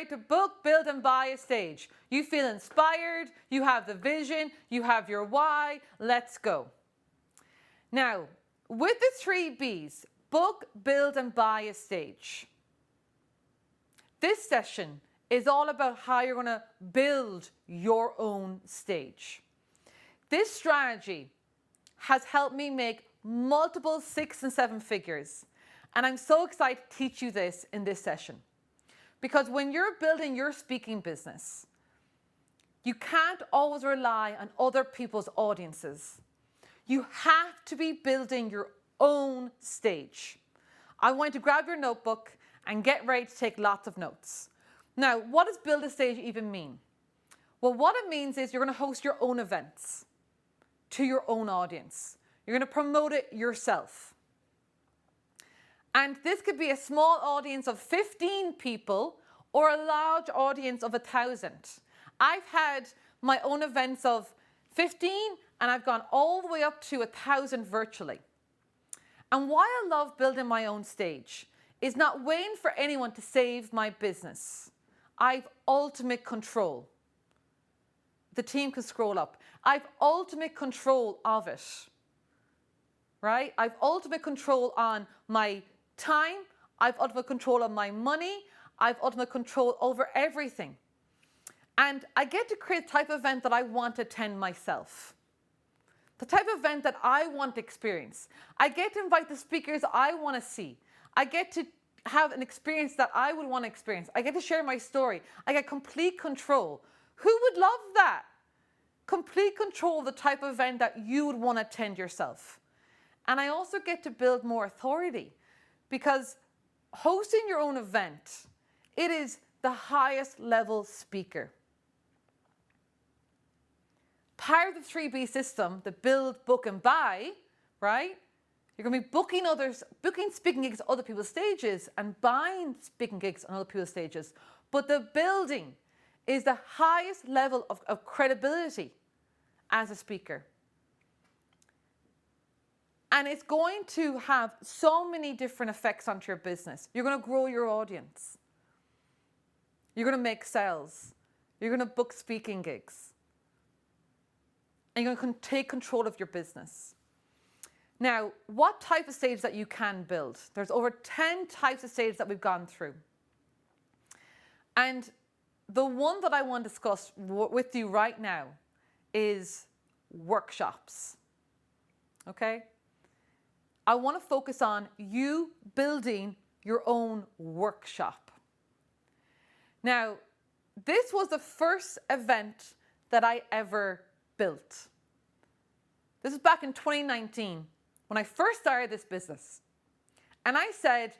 ready to book, build, and buy a stage. You feel inspired, you have the vision, you have your why. Let's go. Now, with the 3 B's, book, build, and buy a stage. This session is all about how you're going to build your own stage. This strategy has helped me make multiple 6 and 7 figures. And I'm so excited to teach you this in this session. Because when you're building your speaking business, you can't always rely on other people's audiences. You have to be building your own stage. I want you to grab your notebook and get ready to take lots of notes. Now, what does build a stage even mean? Well, what it means is you're going to host your own events to your own audience. You're going to promote it yourself. And this could be a small audience of 15 people or a large audience of 1,000. I've had my own events of 15 and I've gone all the way up to 1,000 virtually. And why I love building my own stage is not waiting for anyone to save my business. I've ultimate control. The team can scroll up. I've ultimate control of it, right? I've ultimate control on my time. I've ultimate control on my money. I've ultimate control over everything. And I get to create the type of event that I want to attend myself. The type of event that I want to experience. I get to invite the speakers I want to see. I get to have an experience that I would want to experience. I get to share my story. I get complete control. Who would love that? Complete control of the type of event that you would want to attend yourself. And I also get to build more authority because hosting your own event, it is the highest level speaker. Part of the 3B system, the build, book, and buy, right? You're going to be booking speaking gigs at other people's stages and buying speaking gigs on other people's stages. But the building is the highest level of credibility as a speaker. And it's going to have so many different effects onto your business. You're going to grow your audience. You're going to make sales. You're going to book speaking gigs. And you're going to take control of your business. Now, what type of stage that you can build? There's over 10 types of stages that we've gone through. And the one that I want to discuss with you right now is workshops. Okay? I want to focus on you building your own workshop. Now, this was the first event that I ever built. This was back in 2019 when I first started this business. And I said,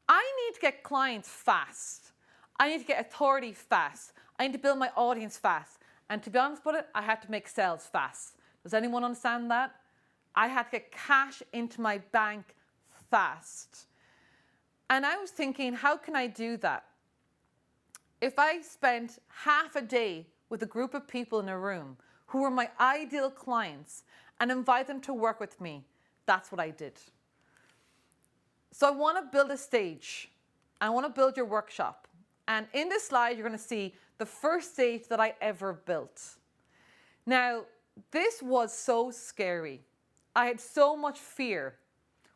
I need to get clients fast. I need to get authority fast. I need to build my audience fast. And to be honest with it, I had to make sales fast. Does anyone understand that? I had to get cash into my bank fast. And I was thinking, how can I do that? If I spent half a day with a group of people in a room who were my ideal clients and invite them to work with me, that's what I did. So I want to build a stage. I want to build your workshop. And in this slide, you're going to see the first stage that I ever built. Now, this was so scary. I had so much fear.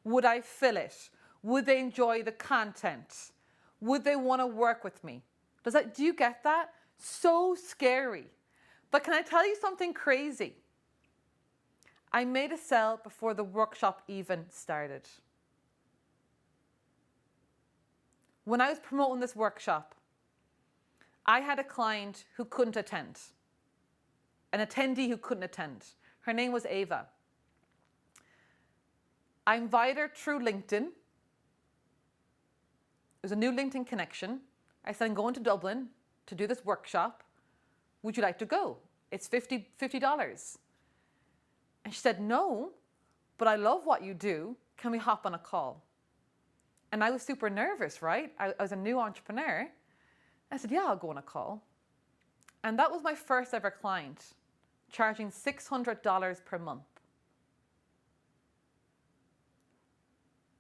Would I fill it? Would they enjoy the content? Would they want to work with me? Do you get that? So scary. But can I tell you something crazy? I made a sale before the workshop even started. When I was promoting this workshop, I had a client who couldn't attend, an attendee who couldn't attend. Her name was Ava. I invited her through LinkedIn. It was a new LinkedIn connection. I said, I'm going to Dublin to do this workshop. Would you like to go? It's $50. And she said, no, but I love what you do. Can we hop on a call? And I was super nervous, right? I was a new entrepreneur. I said, yeah, I'll go on a call. And that was my first ever client, charging $600 per month.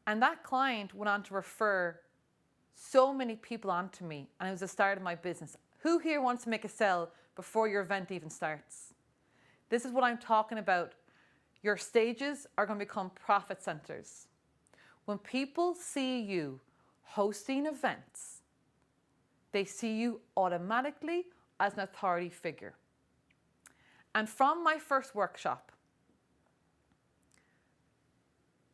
And that client went on to refer so many people onto me, and it was the start of my business. Who here wants to make a sale before your event even starts? This is what I'm talking about. Your stages are going to become profit centers. When people see you hosting events, they see you automatically as an authority figure. And from my first workshop,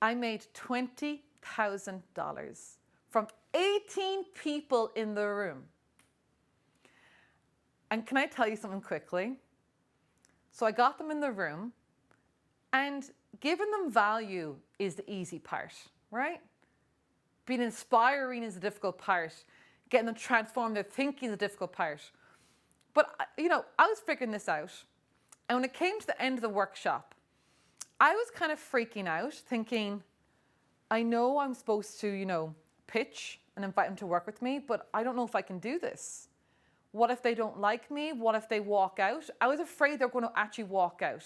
I made $20,000 from 18 people in the room. And can I tell you something quickly? So I got them in the room, and giving them value is the easy part, right? Being inspiring is the difficult part. Getting them to transform their thinking is the difficult part. But, I was figuring this out. And when it came to the end of the workshop, I was kind of freaking out, thinking, I know I'm supposed to, pitch and invite them to work with me, but I don't know if I can do this. What if they don't like me? What if they walk out? I was afraid they're going to actually walk out.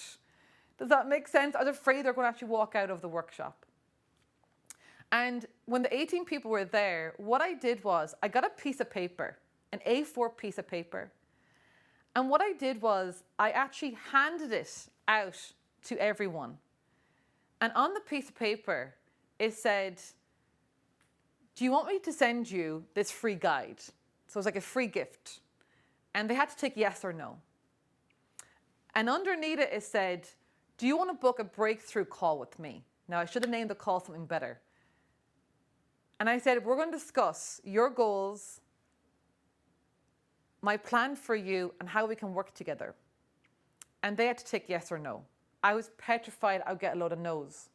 Does that make sense? I was afraid they're going to actually walk out of the workshop. And when the 18 people were there, what I did was I got a piece of paper, an A4 piece of paper. And what I did was I actually handed it out to everyone. And on the piece of paper, it said, do you want me to send you this free guide? So it was like a free gift. And they had to tick yes or no. And underneath it, it said, do you want to book a breakthrough call with me? Now, I should have named the call something better. And I said, we're going to discuss your goals, my plan for you, and how we can work together. And they had to tick yes or no. I was petrified I would get a load of no's.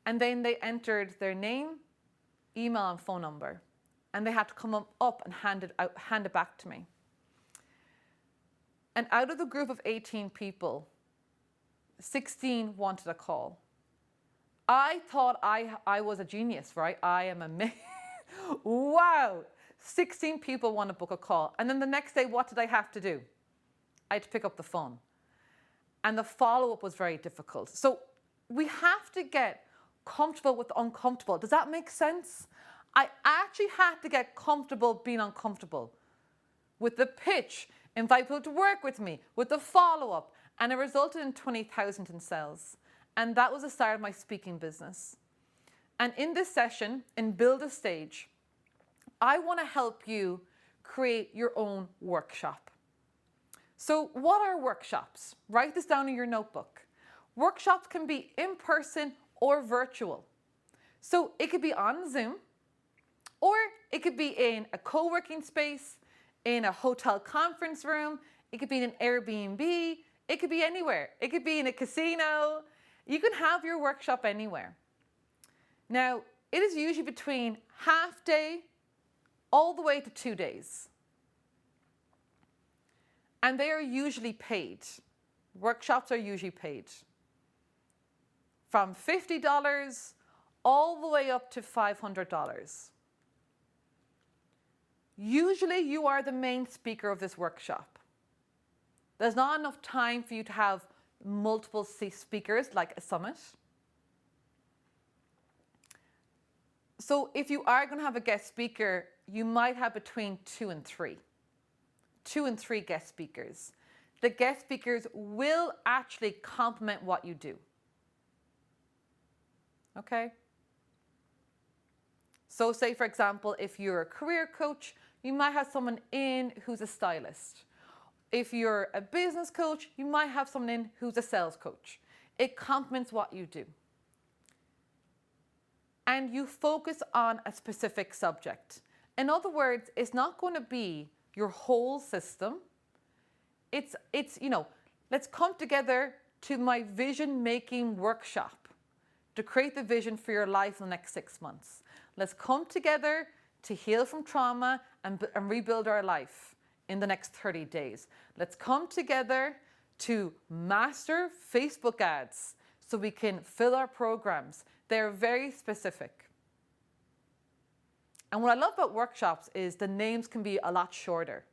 And then they entered their name, email, and phone number. And they had to come up and hand it back to me. And out of the group of 18 people, 16 wanted a call. I thought I was a genius, right? I am amazing. Wow. 16 people want to book a call. And then the next day, what did I have to do? I had to pick up the phone. And the follow-up was very difficult. So we have to get comfortable with the uncomfortable. Does that make sense? I actually had to get comfortable being uncomfortable. With the pitch, invite people to work with me, with the follow-up. And it resulted in 20,000 in sales. And that was the start of my speaking business. And in this session, in Build a Stage, I want to help you create your own workshop. So what are workshops? Write this down in your notebook. Workshops can be in person or virtual. So it could be on Zoom, or it could be in a co-working space, in a hotel conference room, it could be in an Airbnb, it could be anywhere. It could be in a casino. You can have your workshop anywhere. Now, it is usually between half day all the way to 2 days. And they are usually paid. Workshops are usually paid. From $50 all the way up to $500. Usually you are the main speaker of this workshop. There's not enough time for you to have multiple speakers like a summit. So if you are going to have a guest speaker, you might have between 2 and 3. 2 and 3 guest speakers. The guest speakers will actually complement what you do. Okay? So say, for example, if you're a career coach, you might have someone in who's a stylist. If you're a business coach, you might have someone in who's a sales coach. It complements what you do. And you focus on a specific subject. In other words, it's not going to be your whole system. It's let's come together to my vision making workshop to create the vision for your life in the next 6 months. Let's come together to heal from trauma and rebuild our life in the next 30 days. Let's come together to master Facebook ads so we can fill our programs. They're very specific. And what I love about workshops is the names can be a lot shorter.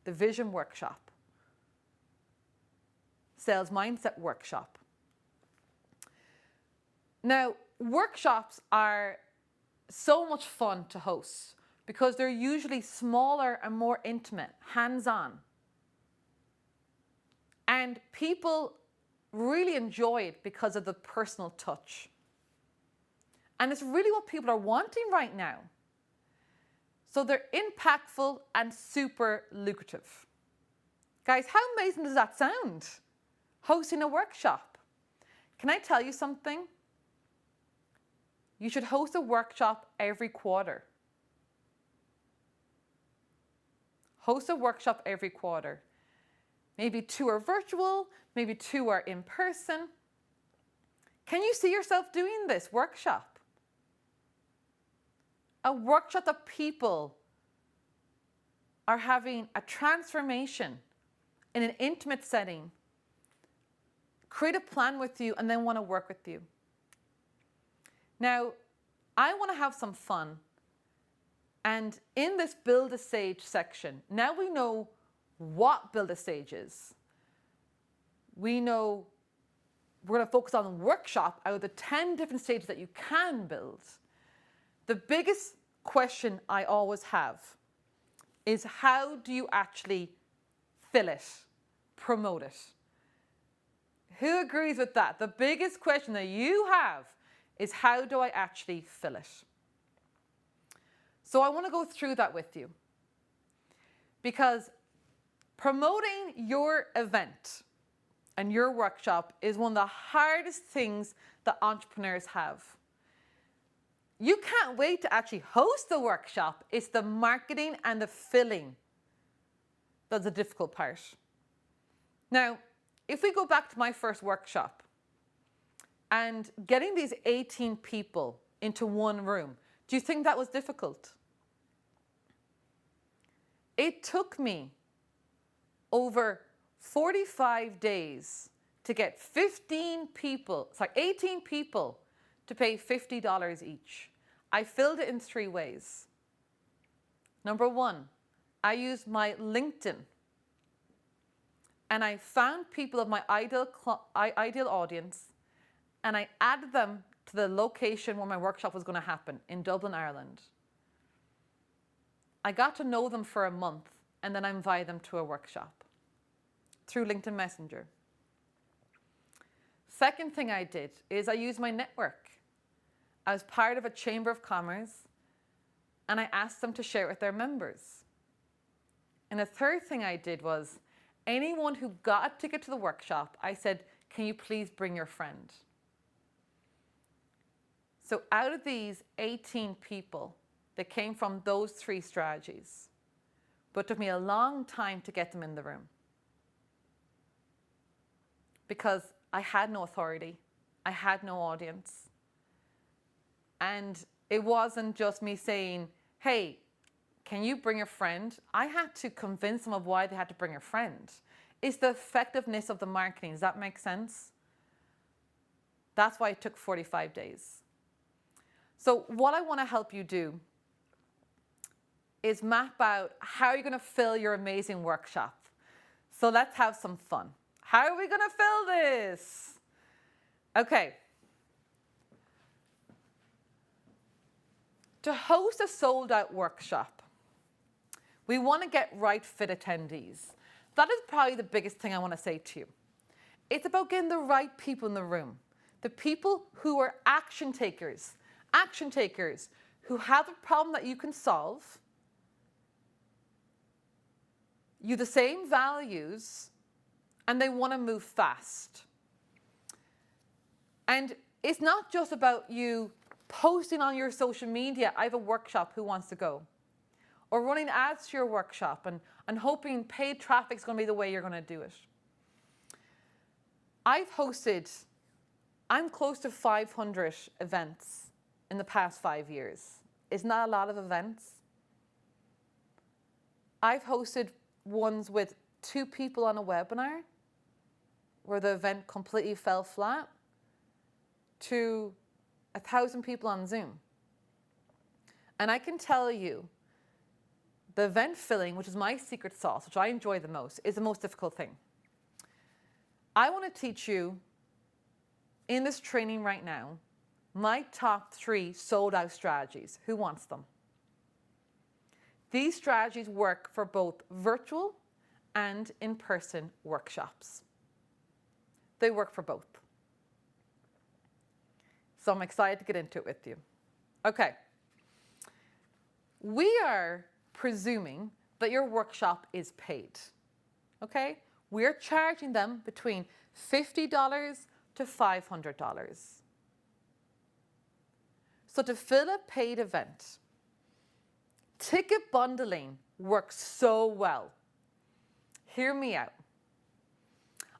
The Vision Workshop. Sales Mindset Workshop. Now, workshops are so much fun to host because they're usually smaller and more intimate, hands-on. And people really enjoy it because of the personal touch. And it's really what people are wanting right now. So they're impactful and super lucrative. Guys, how amazing does that sound? Hosting a workshop. Can I tell you something? You should host a workshop every quarter. Host a workshop every quarter. Maybe 2 are virtual, maybe 2 are in person. Can you see yourself doing this workshop? A workshop that people are having a transformation in an intimate setting, create a plan with you, and then want to work with you. Now, I want to have some fun. And in this Build a Stage section, now we know what Build a Stage is. We know we're going to focus on the workshop out of the 10 different stages that you can build. The biggest question I always have is, how do you actually fill it, promote it? Who agrees with that? The biggest question that you have is, how do I actually fill it? So I want to go through that with you, because promoting your event and your workshop is one of the hardest things that entrepreneurs have. You can't wait to actually host the workshop. It's the marketing and the filling that's the difficult part. Now, if we go back to my first workshop and getting these 18 people into one room, do you think that was difficult? It took me over 45 days to get 18 people to pay $50 each. I filled it in 3 ways. Number 1, I used my LinkedIn, and I found people of my ideal audience, and I added them to the location where my workshop was going to happen in Dublin, Ireland. I got to know them for a month, and then I invited them to a workshop through LinkedIn Messenger. Second thing I did is I used my network. I was part of a Chamber of Commerce, and I asked them to share it with their members. And the third thing I did was, anyone who got a ticket to the workshop, I said, can you please bring your friend? So out of these 18 people, they came from those 3 strategies, but it took me a long time to get them in the room because I had no authority, I had no audience. And it wasn't just me saying, hey, can you bring a friend? I had to convince them of why they had to bring a friend. It's the effectiveness of the marketing. Does that make sense? That's why it took 45 days. So what I want to help you do is map out how you're going to fill your amazing workshop. So let's have some fun. How are we going to fill this? Okay. To host a sold-out workshop, we want to get right fit attendees. That is probably the biggest thing I want to say to you. It's about getting the right people in the room, the people who are action takers who have a problem that you can solve, you the same values, and they want to move fast. And it's not just about you posting on your social media, I have a workshop, who wants to go? Or running ads to your workshop and hoping paid traffic is going to be the way you're going to do it. I'm close to 500 events in the past 5 years. Isn't that a lot of events? I've hosted ones with 2 people on a webinar where the event completely fell flat, to 1,000 people on Zoom. And I can tell you, the event filling, which is my secret sauce, which I enjoy the most, is the most difficult thing. I want to teach you in this training right now my top 3 sold out strategies. Who wants them? These strategies work for both virtual and in-person workshops. They work for both. So I'm excited to get into it with you. Okay. We are presuming that your workshop is paid. Okay? We're charging them between $50 to $500. So to fill a paid event, ticket bundling works so well. Hear me out.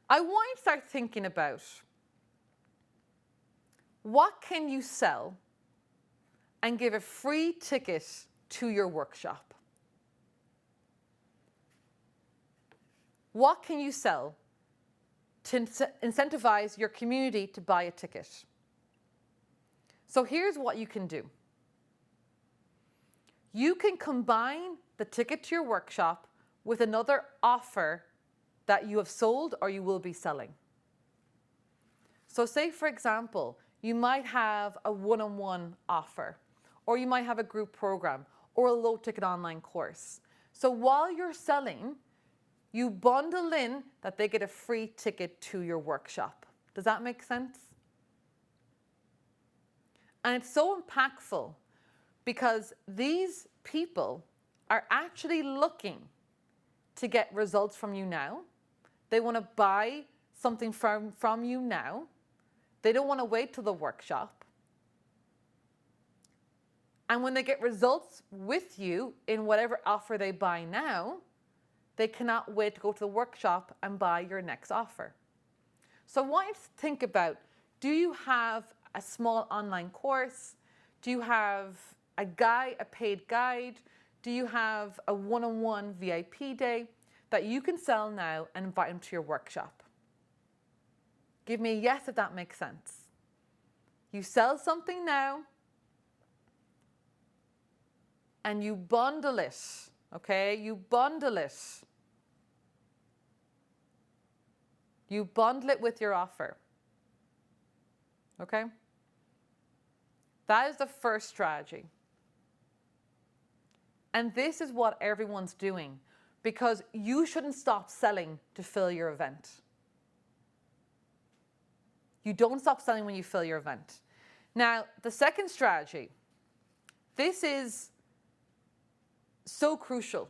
I want you to start thinking about what can you sell and give a free ticket to your workshop? What can you sell to incentivize your community to buy a ticket? So here's what you can do. You can combine the ticket to your workshop with another offer that you have sold or you will be selling. So say, for example, you might have a one-on-one offer, or you might have a group program, or a low-ticket online course. So while you're selling, you bundle in that they get a free ticket to your workshop. Does that make sense? And it's so impactful because these people are actually looking to get results from you now. They want to buy something from you now. They don't want to wait till the workshop. And when they get results with you in whatever offer they buy now, they cannot wait to go to the workshop and buy your next offer. So I want you to think about, do you have a small online course? Do you have a paid guide? Do you have a one-on-one VIP day that you can sell now and invite them to your workshop? Give me a yes if that makes sense. You sell something now and you bundle it, okay? You bundle it. You bundle it with your offer, okay? That is the first strategy. And this is what everyone's doing because you shouldn't stop selling to fill your event. You don't stop selling when you fill your event. Now, the second strategy, this is so crucial.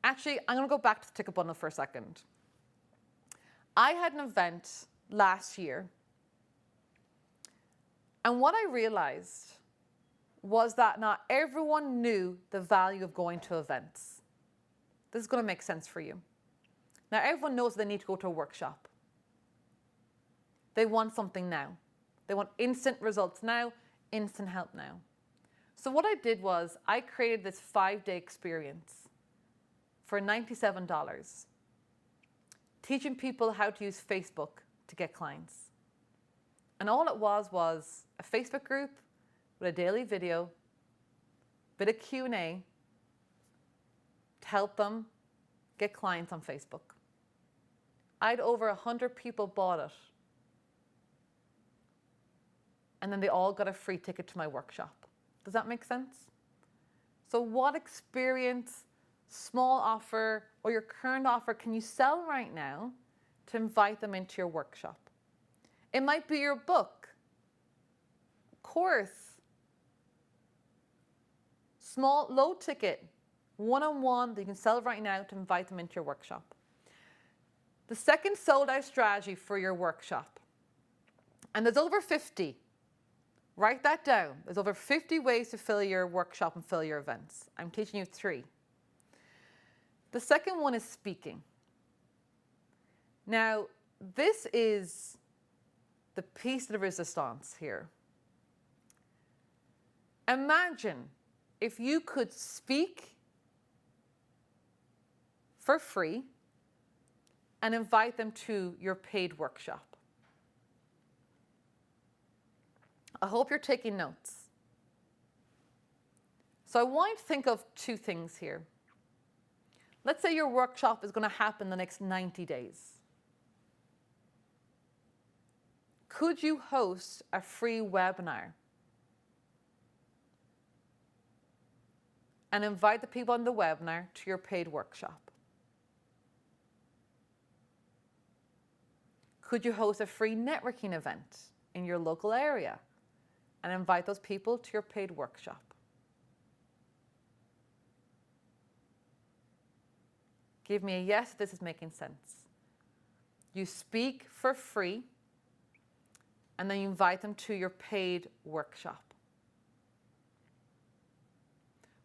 Actually, I'm going to go back to the ticket bundle for a second. I had an event last year, and what I realized was that not everyone knew the value of going to events. This is going to make sense for you. Now, everyone knows they need to go to a workshop. They want something now. They want instant results now, instant help now. So what I did was I created this 5-day experience for $97, teaching people how to use Facebook to get clients. And all it was a Facebook group with a daily video, bit of Q&A to help them get clients on Facebook. I had over 100 people bought it. And then they all got a free ticket to my workshop. Does that make sense? So what experience, small offer, or your current offer can you sell right now to invite them into your workshop? It might be your book, course, small, low ticket, one-on-one that you can sell right now to invite them into your workshop. The second sold out strategy for your workshop, and there's over 50. Write that down. There's over 50 ways to fill your workshop and fill your events. I'm teaching you 3. The second one is speaking. Now, this is the piece de resistance here. Imagine if you could speak for free and invite them to your paid workshop. I hope you're taking notes. So I want you to think of 2 things here. Let's say your workshop is going to happen the next 90 days. Could you host a free webinar and invite the people on the webinar to your paid workshop? Could you host a free networking event in your local area and invite those people to your paid workshop? Give me a yes if this is making sense. You speak for free and then you invite them to your paid workshop.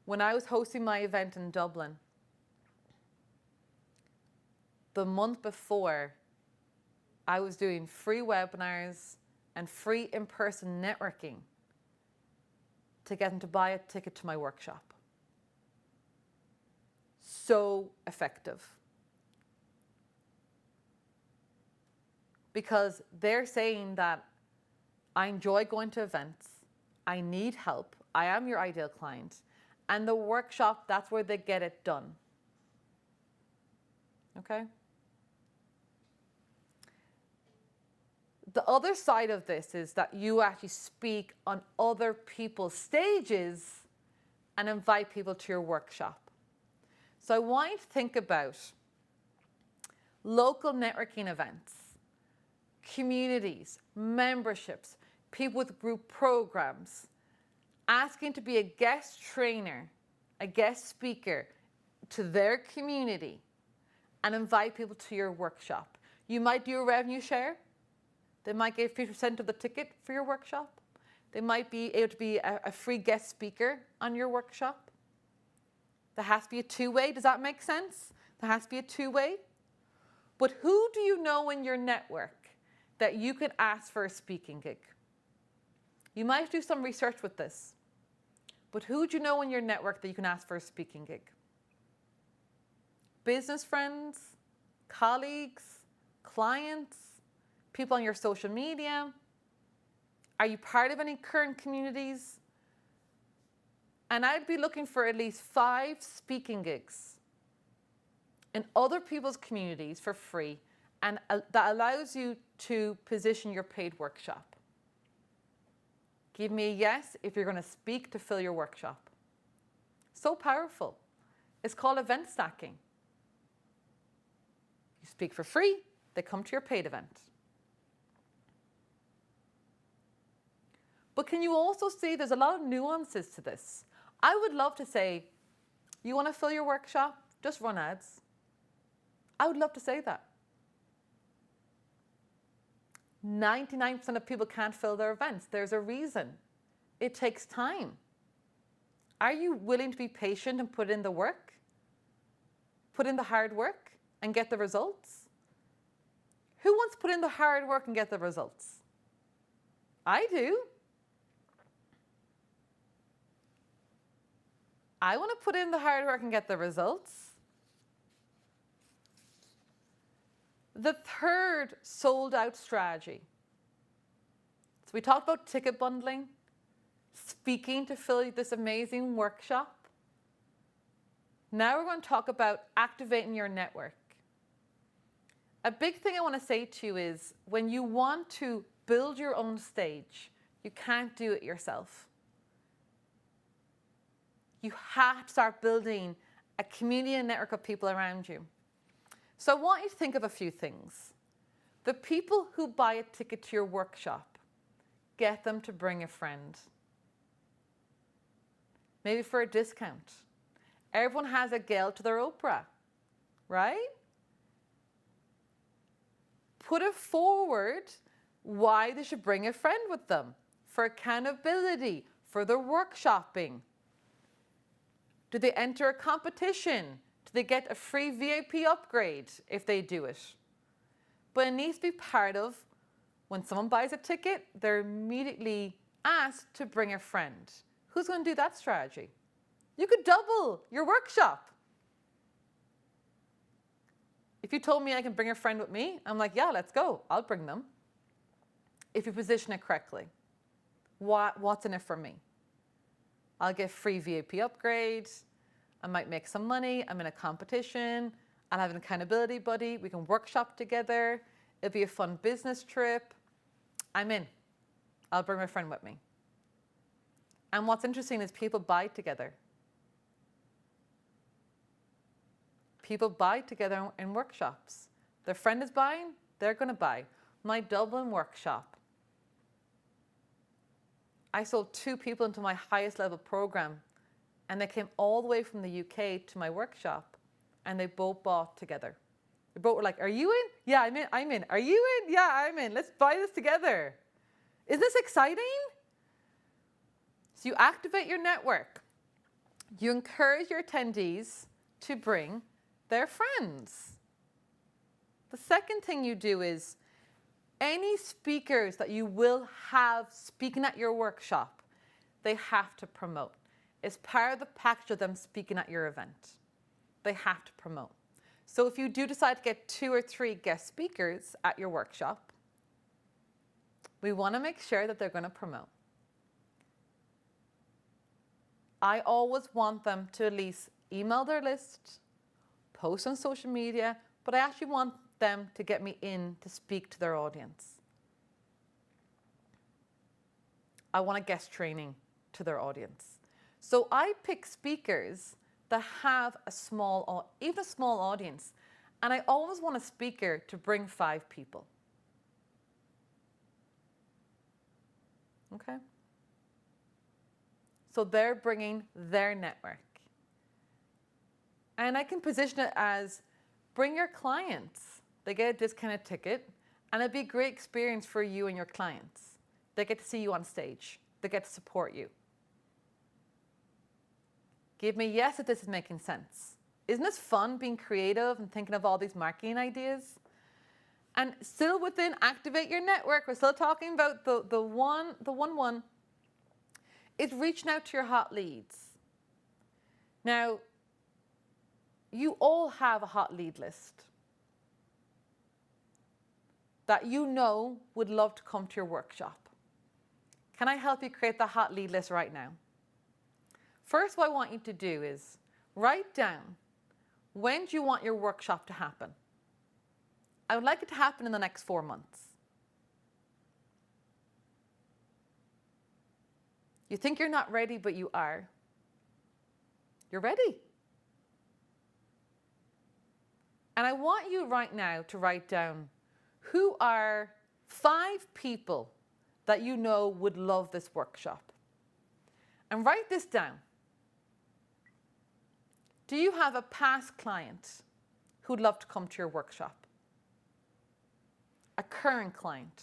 When I was hosting my event in Dublin, the month before, I was doing free webinars and free in-person networking to get them to buy a ticket to my workshop. So effective. Because they're saying that I enjoy going to events, I need help, I am your ideal client, and the workshop, that's where they get it done. Okay? The other side of this is that you actually speak on other people's stages and invite people to your workshop. So I want you to think about local networking events, communities, memberships, people with group programs, asking to be a guest trainer, a guest speaker to their community and invite people to your workshop. You might do a revenue share. They might give 50% of the ticket for your workshop. They might be able to be a free guest speaker on your workshop. There has to be a two-way. Does that make sense? There has to be a two-way. But who do you know in your network that you can ask for a speaking gig? You might do some research with this. But who do you know in your network that you can ask for a speaking gig? Business friends, colleagues, clients, people on your social media? Are you part of any current communities? And I'd be looking for at least 5 speaking gigs in other people's communities for free, and that allows you to position your paid workshop. Give me a yes if you're going to speak to fill your workshop. So powerful. It's called event stacking. You speak for free, they come to your paid event. But can you also see there's a lot of nuances to this? I would love to say, you want to fill your workshop? Just run ads. I would love to say that. 99% of people can't fill their events. There's a reason. It takes time. Are you willing to be patient and put in the work? Put in the hard work and get the results? Who wants to put in the hard work and get the results? I do. I want to put in the hard work and get the results. The third sold out strategy. So we talked about ticket bundling, speaking to fill this amazing workshop. Now we're going to talk about activating your network. A big thing I want to say to you is when you want to build your own stage, you can't do it yourself. You have to start building a community and network of people around you. So I want you to think of a few things. The people who buy a ticket to your workshop, get them to bring a friend. Maybe for a discount. Everyone has a Gail to their Oprah, right? Put it forward why they should bring a friend with them. For accountability, for their workshopping. Do they enter a competition? Do they get a free VIP upgrade if they do it? But it needs to be part of when someone buys a ticket, they're immediately asked to bring a friend. Who's going to do that strategy? You could double your workshop. If you told me I can bring a friend with me, I'm like, yeah, let's go. I'll bring them. If you position it correctly. What's in it for me? I'll get free VIP upgrades. I might make some money. I'm in a competition. I'll have an accountability buddy. We can workshop together. It'll be a fun business trip. I'm in. I'll bring my friend with me. And what's interesting is people buy together. People buy together in workshops. Their friend is buying, they're going to buy. My Dublin workshop, I sold 2 people into my highest level program, and they came all the way from the UK to my workshop, and they both bought together. They both were like, are you in? Yeah, I'm in. I'm in. Are you in? Yeah, I'm in. Let's buy this together. Isn't this exciting? So you activate your network. You encourage your attendees to bring their friends. The second thing you do is any speakers that you will have speaking at your workshop, they have to promote. It's part of the package of them speaking at your event. They have to promote. So if you do decide to get 2 or 3 guest speakers at your workshop, we want to make sure that they're going to promote. I always want them to at least email their list, post on social media, but I actually want them to get me in to speak to their audience. I want a guest training to their audience. So I pick speakers that have even a small audience. And I always want a speaker to bring 5 people. Okay? So they're bringing their network. And I can position it as bring your clients. They get a discounted ticket, and it'd be a great experience for you and your clients. They get to see you on stage. They get to support you. Give me yes if this is making sense. Isn't this fun being creative and thinking of all these marketing ideas? And still within activate your network, we're still talking about the one is reaching out to your hot leads. Now, you all have a hot lead list that you know would love to come to your workshop. Can I help you create the hot lead list right now? First, what I want you to do is write down, when do you want your workshop to happen? I would like it to happen in the next 4 months. You think you're not ready, but you are. You're ready. And I want you right now to write down who are 5 people that you know would love this workshop. And write this down. Do you have a past client who'd love to come to your workshop? A current client?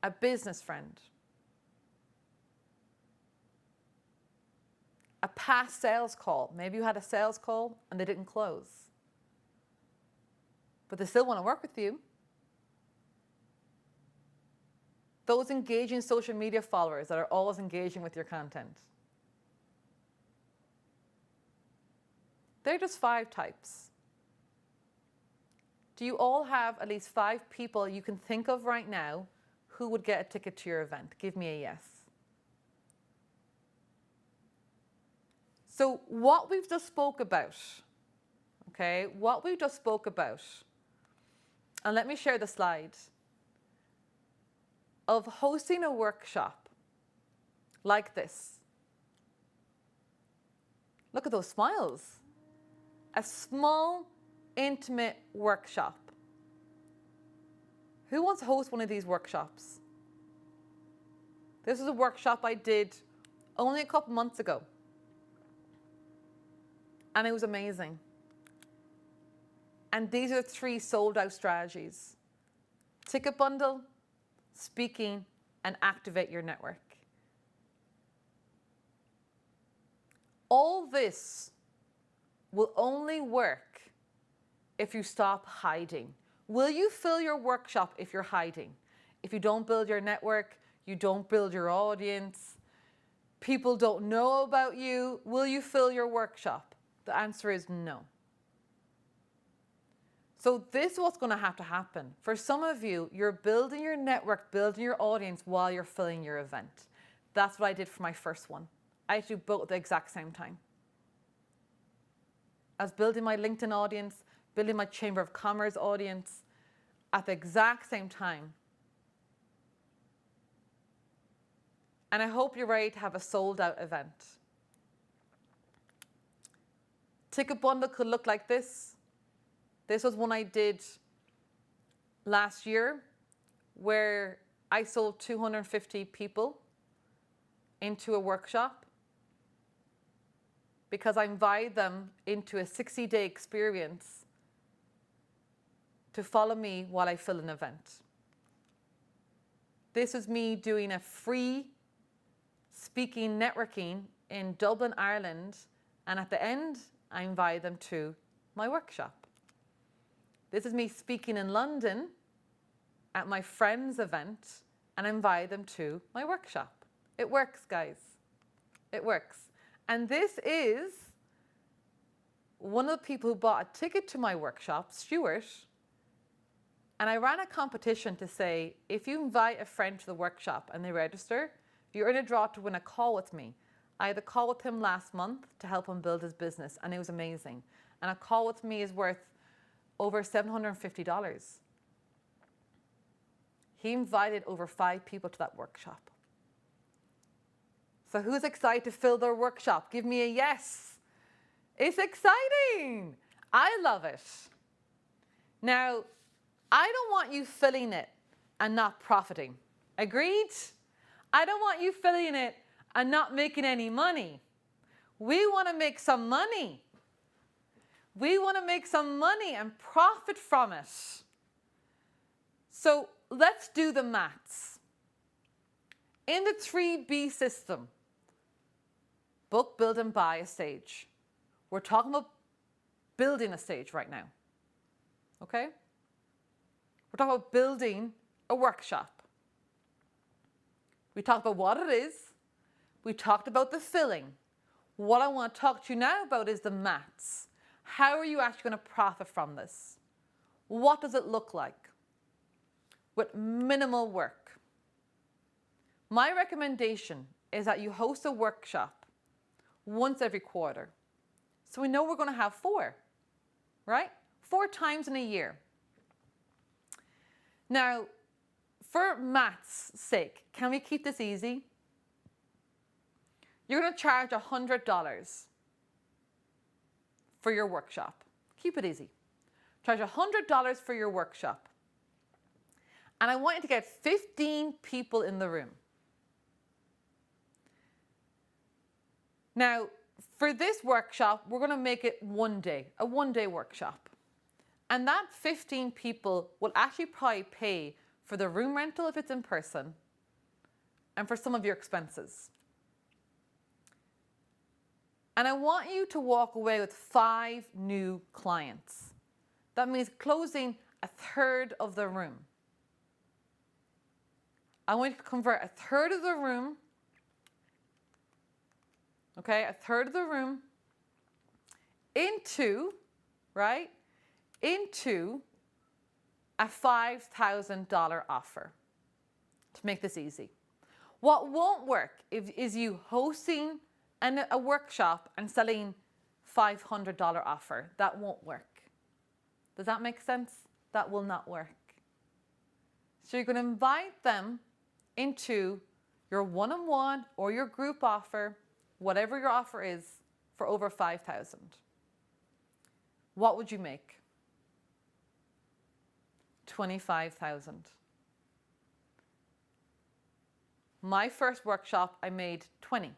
A business friend? A past sales call? Maybe you had a sales call and they didn't close, but they still want to work with you. Those engaging social media followers that are always engaging with your content. They're just 5 types. Do you all have at least 5 people you can think of right now who would get a ticket to your event? Give me a yes. So what we've just spoke about, okay, what we just spoke about, and let me share the slide, of hosting a workshop like this. Look at those smiles. A small, intimate workshop. Who wants to host one of these workshops? This is a workshop I did only a couple months ago. And it was amazing. And these are the 3 sold out strategies: ticket bundle, speaking, and activate your network. All this will only work if you stop hiding. Will you fill your workshop if you're hiding? If you don't build your network, you don't build your audience, people don't know about you, will you fill your workshop? The answer is no. So this is what's going to have to happen. For some of you, you're building your network, building your audience while you're filling your event. That's what I did for my first one. I had to do both at the exact same time. I was building my LinkedIn audience, building my Chamber of Commerce audience. at the exact same time. And I hope you're ready to have a sold out event. Ticket bundle could look like this. This was one I did last year where I sold 250 people into a workshop because I invited them into a 60-day experience to follow me while I fill an event. This was me doing a free speaking networking in Dublin, Ireland, and at the end, I invited them to my workshop. This is me speaking in London at my friend's event, and I invited them to my workshop. It works, guys. It works. And this is one of the people who bought a ticket to my workshop, Stuart, and I ran a competition to say, if you invite a friend to the workshop and they register, you're in a draw to win a call with me. I had a call with him last month to help him build his business, and it was amazing. And a call with me is worth over $750. He invited over 5 people to that workshop. So who's excited to fill their workshop? Give me a yes. It's exciting. I love it. Now, I don't want you filling it and not profiting. Agreed? I don't want you filling it and not making any money. We want to make some money. We want to make some money and profit from it. So let's do the maths. In the 3B system, book, build, and buy a stage. We're talking about building a stage right now. Okay? We're talking about building a workshop. We talked about what it is. We talked about the filling. What I want to talk to you now about is the maths. How are you actually going to profit from this? What does it look like? With minimal work. My recommendation is that you host a workshop once every quarter. So we know we're going to have 4, right? 4 times in a year. Now, for maths' sake, can we keep this easy? You're going to charge $100 for your workshop. Keep it easy. Charge $100 for your workshop. And I want you to get 15 people in the room. Now, for this workshop, we're going to make it one day, a one-day workshop. And that 15 people will actually probably pay for the room rental if it's in person and for some of your expenses. And I want you to walk away with 5 new clients. That means closing 1/3 of the room. I want you to convert 1/3 of the room, okay, 1/3 of the room into, right, into a $5,000 offer to make this easy. What won't work is you hosting a workshop and selling $500 offer. That won't work. Does that make sense? That will not work. So you're going to invite them into your one-on-one or your group offer, whatever your offer is, for over $5,000. What would you make? $25,000. My first workshop, I made 20.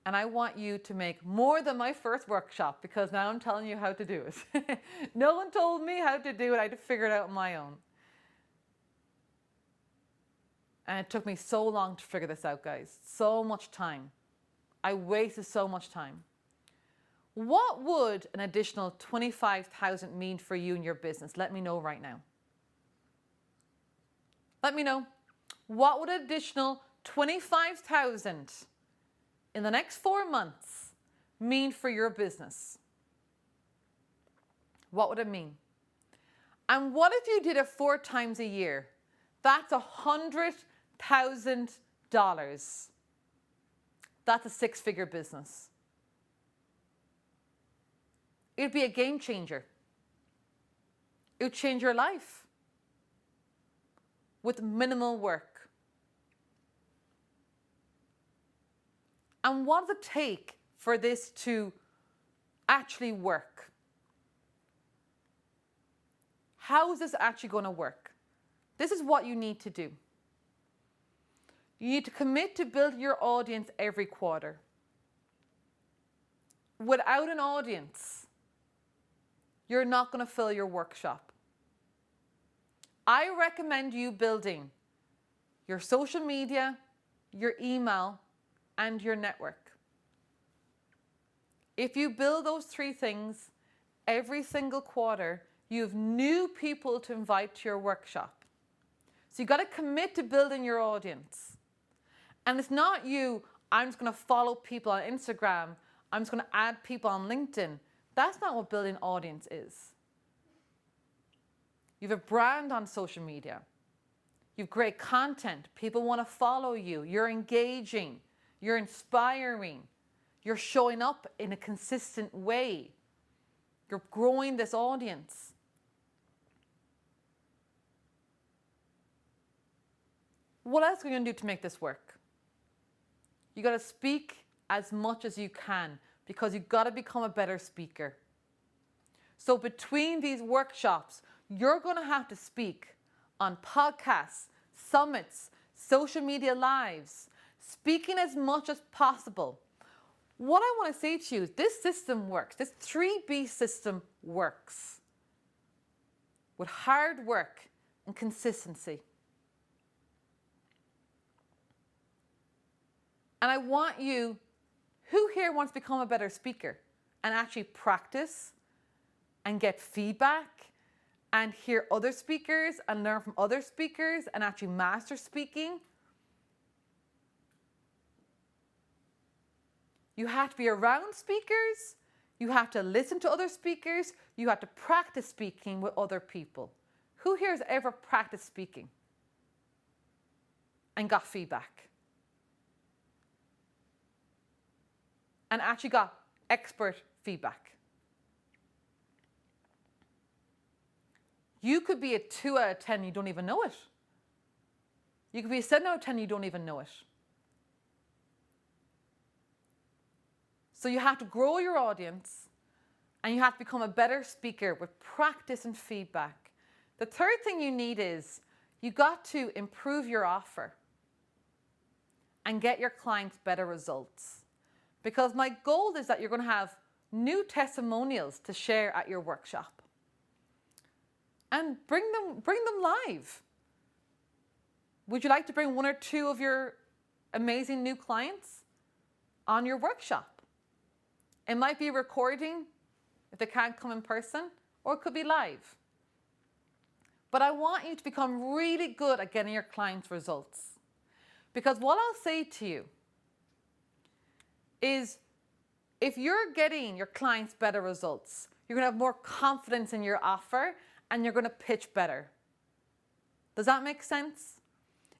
And I want you to make more than my first workshop because now I'm telling you how to do it. No one told me how to do it. I had to figure it out on my own. And it took me so long to figure this out, guys. So much time. I wasted so much time. What would an additional $25,000 mean for you and your business? Let me know right now. Let me know. What would an additional $25,000 in the next 4 months mean for your business? What would it mean? And what if you did it 4 times a year? That's $100,000. That's a 6-figure business. It'd be a game changer. It would change your life with minimal work. And what does it take for this to actually work? How is this actually going to work? This is what you need to do. You need to commit to build your audience every quarter. Without an audience, you're not going to fill your workshop. I recommend you building your social media, your email, and your network. If you build those three things, every single quarter, you have new people to invite to your workshop. So you've got to commit to building your audience. And it's not you, I'm just going to follow people on Instagram, I'm just going to add people on LinkedIn. That's not what building an audience is. You have a brand on social media. You have great content. People want to follow you. You're engaging. You're inspiring. You're showing up in a consistent way. You're growing this audience. What else are you going to do to make this work? You got to speak as much as you can because you've got to become a better speaker. So between these workshops, you're going to have to speak on podcasts, summits, social media lives, speaking as much as possible. What I want to say to you is this system works. This 3B system works with hard work and consistency. And I want you, who here wants to become a better speaker and actually practice and get feedback and hear other speakers and learn from other speakers and actually master speaking? You have to be around speakers. You have to listen to other speakers. You have to practice speaking with other people. Who here has ever practiced speaking and got feedback? And actually got expert feedback? You could be a 2 out of 10, you don't even know it. You could be a 7 out of 10, you don't even know it. So you have to grow your audience and you have to become a better speaker with practice and feedback. The third thing you need is you got to improve your offer and get your clients better results. Because my goal is that you're going to have new testimonials to share at your workshop. And bring them live. Would you like to bring 1 or 2 of your amazing new clients on your workshop? It might be a recording if they can't come in person, or it could be live. But I want you to become really good at getting your clients results. Because what I'll say to you is if you're getting your clients better results, you're going to have more confidence in your offer and you're going to pitch better. Does that make sense?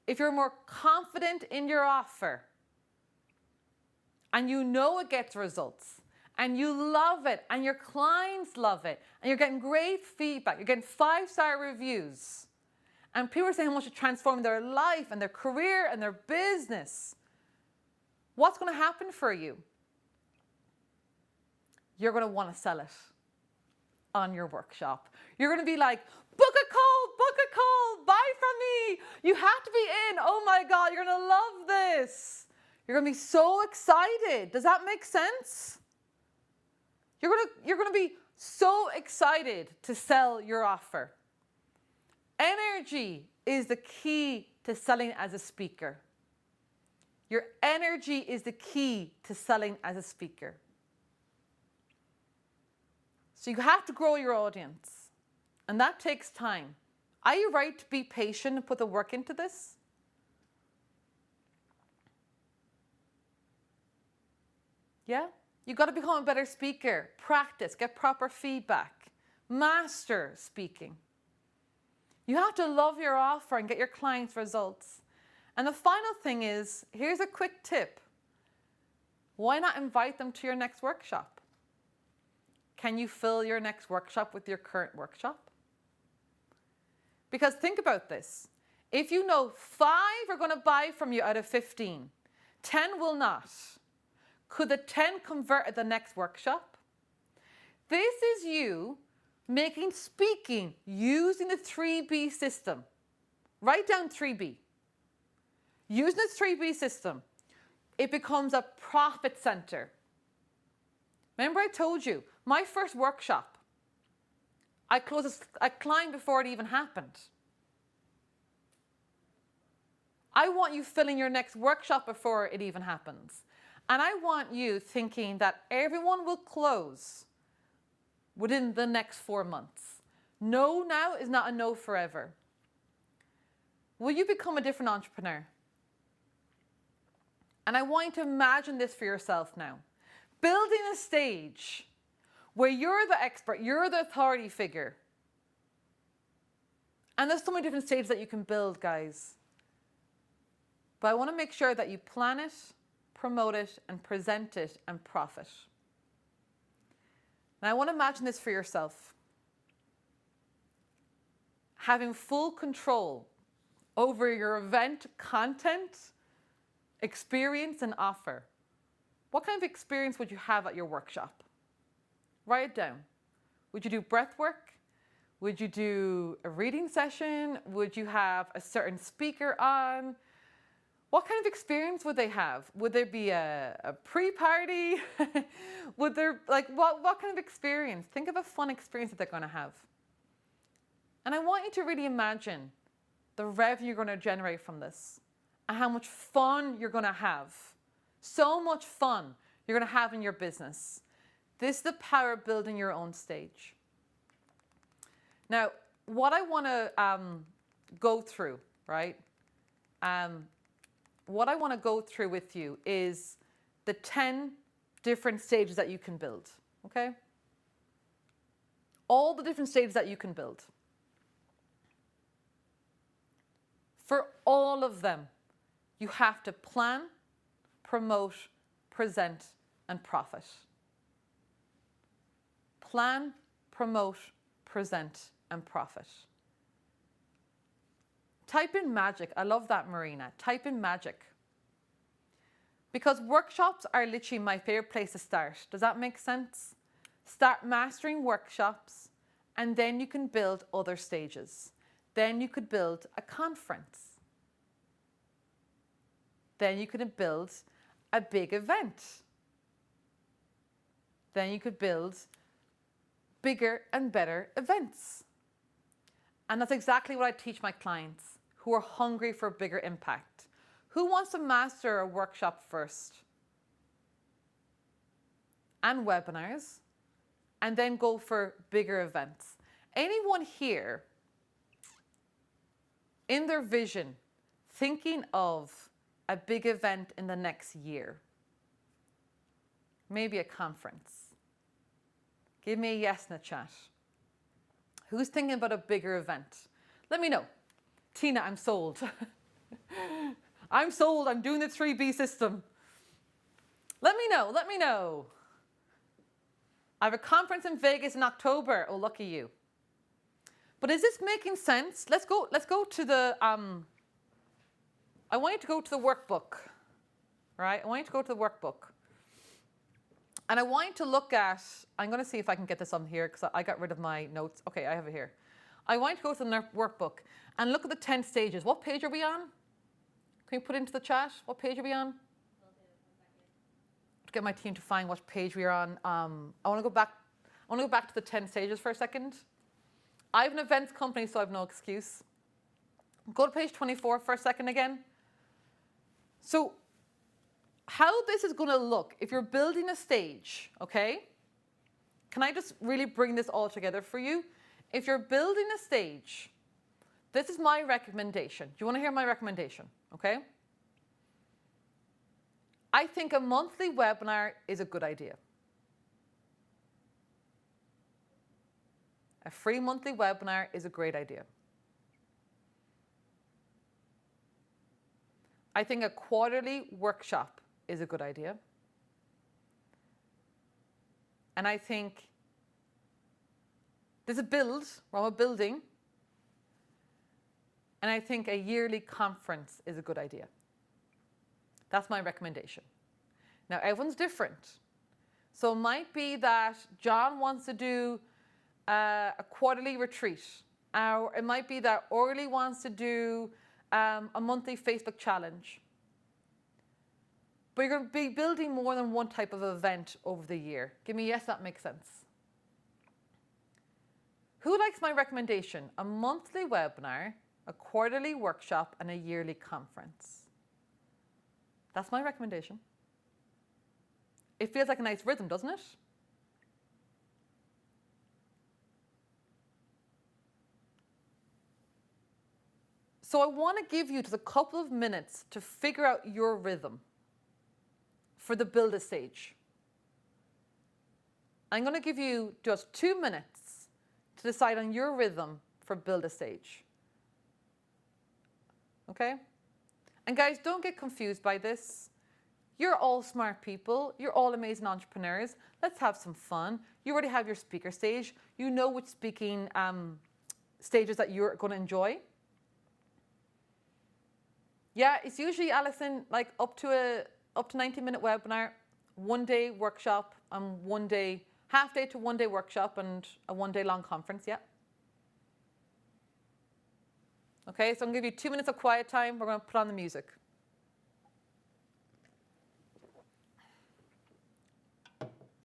If you're more confident in your offer and you know it gets results and you love it and your clients love it and you're getting great feedback, you're getting 5-star reviews and people are saying how much it transformed their life and their career and their business, what's going to happen for you? You're going to want to sell it on your workshop. You're going to be like, book a call, buy from me. You have to be in. Oh my God, you're going to love this. You're going to be so excited. Does that make sense? You're going to be so excited to sell your offer. Energy is the key to selling as a speaker. Your energy is the key to selling as a speaker. So you have to grow your audience, and that takes time. Are you right to be patient and put the work into this? Yeah? You've got to become a better speaker, practice, get proper feedback, master speaking. You have to love your offer and get your clients results. And the final thing is, here's a quick tip. Why not invite them to your next workshop? Can you fill your next workshop with your current workshop? Because think about this. If you know 5 are going to buy from you out of 15, 10 will not. Could the 10 convert at the next workshop? This is you making speaking using the 3B system. Write down 3B. Using the 3B system, it becomes a profit center. Remember I told you, my first workshop, I closed a client before it even happened. I want you filling your next workshop before it even happens. And I want you thinking that everyone will close within the next 4 months. No now is not a no forever. Will you become a different entrepreneur? And I want you to imagine this for yourself now. Building a stage where you're the expert, you're the authority figure. And there's so many different stages that you can build, guys. But I want to make sure that you plan it, promote it, and present it, and profit. Now I want to imagine this for yourself. Having full control over your event content, experience, and offer. What kind of experience would you have at your workshop? Write it down. Would you do breath work? Would you do a reading session? Would you have a certain speaker on? What kind of experience would they have? Would there be a pre-party? Would there, what kind of experience? Think of a fun experience that they're going to have. And I want you to really imagine the revenue you're going to generate from this and how much fun you're going to have. So much fun you're going to have in your business. This is the power of building your own stage. Now, what I want to go through, right? What I want to go through with you is the 10 different stages that you can build, okay? All the different stages that you can build. For all of them, you have to plan, promote, present, and profit. Plan, promote, present, and profit. Type in magic. I love that, Marina. Type in magic. Because workshops are literally my favorite place to start. Does that make sense? Start mastering workshops, and then you can build other stages. Then you could build a conference. Then you could build a big event. Then you could build bigger and better events. And that's exactly what I teach my clients who are hungry for bigger impact. Who wants to master a workshop first? And webinars, and then go for bigger events. Anyone here in their vision thinking of a big event in the next year? Maybe a conference. Give me a yes in the chat. Who's thinking about a bigger event? Let me know. Tina, I'm sold. I'm sold. I'm doing the 3B system. Let me know. Let me know. I have a conference in Vegas in October. Oh, lucky you. But is this making sense? Let's go to the, I want you to go to the workbook, right? I want you to go to the workbook. And I want you to look at, I'm going to see if I can get this on here because I got rid of my notes. Okay, I have it here. I want you to go to the workbook and look at the 10 stages. What page are we on? Can you put it into the chat? What page are we on? To get my team to find what page we are on. I want to go back to the 10 stages for a second. I have an events company, so I have no excuse. Go to page 24 for a second again. So how this is going to look, if you're building a stage, okay? Can I just really bring this all together for you? If you're building a stage, this is my recommendation. Do you want to hear my recommendation? Okay? I think a monthly webinar is a good idea. A free monthly webinar is a great idea. I think a quarterly workshop is a good idea. And I think there's a build, we're building. And I think a yearly conference is a good idea. That's my recommendation. Now, everyone's different. So it might be that John wants to do a quarterly retreat. Or it might be that Orly wants to do a monthly Facebook challenge. But you're going to be building more than one type of event over the year. Give me a yes, that makes sense. Who likes my recommendation? A monthly webinar, a quarterly workshop, and a yearly conference. That's my recommendation. It feels like a nice rhythm, doesn't it? So I want to give you just a couple of minutes to figure out your rhythm for the build a stage. I'm going to give you just 2 minutes to decide on your rhythm for build a stage. Okay? And guys, don't get confused by this. You're all smart people. You're all amazing entrepreneurs. Let's have some fun. You already have your speaker stage. You know which speaking stages that you're going to enjoy. Yeah, it's usually, Alison, like up to 90-minute webinar, 1 day workshop, and 1 day, half day to 1 day workshop, and a 1 day long conference, yeah. Okay, so I'm going to give you 2 minutes of quiet time. We're going to put on the music.